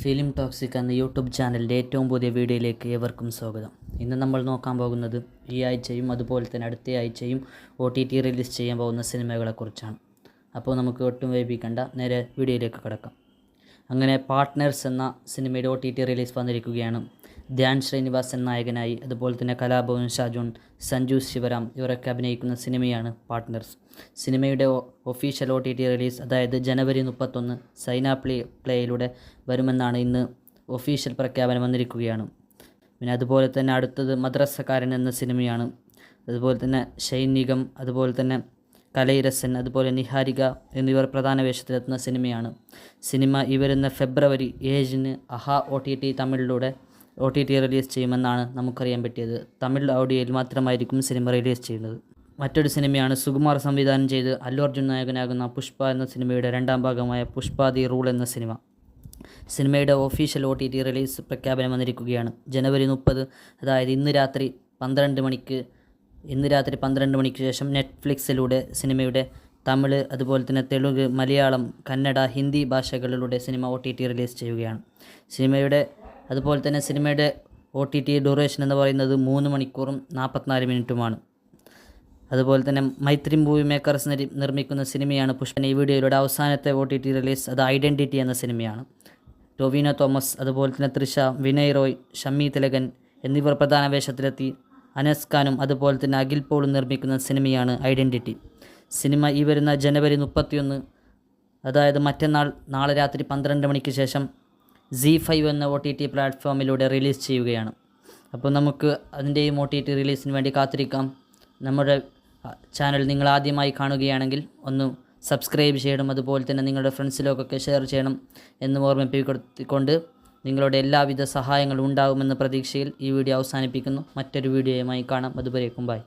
Film toxic എന്ന YouTube ചാനലിൻ്റെ ഏറ്റവും പുതിയ വീഡിയോയിലേക്ക് ഏവർക്കും സ്വാഗതം. ഇന്ന് നമ്മൾ നോക്കാൻ പോകുന്നത് ഈ ആഴ്ചയും അതുപോലെ തന്നെ അടുത്ത ആഴ്ചയും OTT റിലീസ് ചെയ്യാൻ പോകുന്ന സിനിമകളെക്കുറിച്ചാണ്. അപ്പോൾ നമുക്ക് ഒട്ടും വൈകിക്കേണ്ട നേരെ വീഡിയോയിലേക്ക് കടക്കാം. അങ്ങനെ പാർട്ട്നേഴ്സ് എന്ന സിനിമയുടെ OTT റിലീസ് വന്നിരിക്കുകയാണ്. ധ്യാൻ ശ്രീനിവാസൻ നായകനായി, അതുപോലെ തന്നെ കലാഭവൻ ഷാജോൺ, സഞ്ജു ശിവറാം ഇവരൊക്കെ അഭിനയിക്കുന്ന സിനിമയാണ് പാർട്ട്നേഴ്സ്. സിനിമയുടെ ഒഫീഷ്യൽ OTT റിലീസ് അതായത് ജനുവരി 31 സൈന പ്ലേയിലൂടെ വരുമെന്നാണ് ഇന്ന് ഒഫീഷ്യൽ പ്രഖ്യാപനം വന്നിരിക്കുകയാണ്. പിന്നെ അതുപോലെ തന്നെ അടുത്തത് മദ്രസക്കാരൻ എന്ന സിനിമയാണ്. അതുപോലെ തന്നെ ഷൈൻ നിഗം, അതുപോലെ തന്നെ കലൈരസൻ, അതുപോലെ നിഹാരിക എന്നിവർ പ്രധാന വേഷത്തിലെത്തുന്ന സിനിമയാണ്. സിനിമ ഈ വരുന്ന ഫെബ്രുവരി 7 OTT തമിഴിലൂടെ OTT റിലീസ് ചെയ്യുമെന്നാണ് നമുക്കറിയാൻ പറ്റിയത്. തമിഴ് ഓഡിയോയിൽ മാത്രമായിരിക്കും സിനിമ റിലീസ് ചെയ്യുന്നത്. മറ്റൊരു സിനിമയാണ് സുകുമാർ സംവിധാനം ചെയ്ത് അല്ലു അർജുൻ നായകനാകുന്ന പുഷ്പ എന്ന സിനിമയുടെ രണ്ടാം ഭാഗമായ പുഷ്പ ദി റൂൾ എന്ന സിനിമ. സിനിമയുടെ ഒഫീഷ്യൽ OTT റിലീസ് പ്രഖ്യാപനം വന്നിരിക്കുകയാണ്. ജനുവരി 30, അതായത് ഇന്ന് രാത്രി 12 മണിക്ക് ശേഷം നെറ്റ്ഫ്ലിക്സിലൂടെ സിനിമയുടെ തമിഴ്, അതുപോലെ തന്നെ തെലുങ്ക്, മലയാളം, കന്നഡ, ഹിന്ദി ഭാഷകളിലൂടെ സിനിമ OTT റിലീസ് ചെയ്യുകയാണ്. അതുപോലെ തന്നെ സിനിമയുടെ OTT ഡ്യൂറേഷൻ എന്ന് പറയുന്നത് 3 മണിക്കൂറും 44 മിനിറ്റുമാണ്. അതുപോലെ തന്നെ മൈത്രി മൂവി മേക്കേഴ്സ് നിർമ്മിക്കുന്ന സിനിമയാണ് പുഷ്പൻ. ഈ വീഡിയോയിലൂടെ അവസാനത്തെ OTT റിലീസ് അത് ഐഡൻറ്റിറ്റി എന്ന സിനിമയാണ്. ടൊവിനോ തോമസ്, അതുപോലെ തന്നെ തൃഷ, വിനയ് റോയ്, ഷമ്മി തിലകൻ എന്നിവർ പ്രധാന വേഷത്തിലെത്തി. അനസ് ഖാനും അതുപോലെ തന്നെ അഖിൽ പോളും നിർമ്മിക്കുന്ന സിനിമയാണ് ഐഡൻറ്റിറ്റി. സിനിമ ഈ വരുന്ന ജനുവരി 31, അതായത് നാളെ രാത്രി 12 മണിക്ക് ശേഷം ZEE5 എന്ന OTT പ്ലാറ്റ്ഫോമിലൂടെ റിലീസ് ചെയ്യുകയാണ്. അപ്പോൾ നമുക്ക് അതിൻ്റെയും OTT റിലീസിന് വേണ്ടി കാത്തിരിക്കാം. നമ്മുടെ ചാനൽ നിങ്ങൾ ആദ്യമായി കാണുകയാണെങ്കിൽ ഒന്ന് സബ്സ്ക്രൈബ് ചെയ്യണം, അതുപോലെ തന്നെ നിങ്ങളുടെ ഫ്രണ്ട്സിലേക്കൊക്കെ ഷെയർ ചെയ്യണം എന്ന് ഓർമ്മിപ്പിക്കൊണ്ട് നിങ്ങളുടെ എല്ലാവിധ സഹായങ്ങളും ഉണ്ടാകുമെന്ന പ്രതീക്ഷയിൽ ഈ വീഡിയോ അവസാനിപ്പിക്കുന്നു. മറ്റൊരു വീഡിയോയുമായി കാണാം. അതുവരേക്കും ബൈ.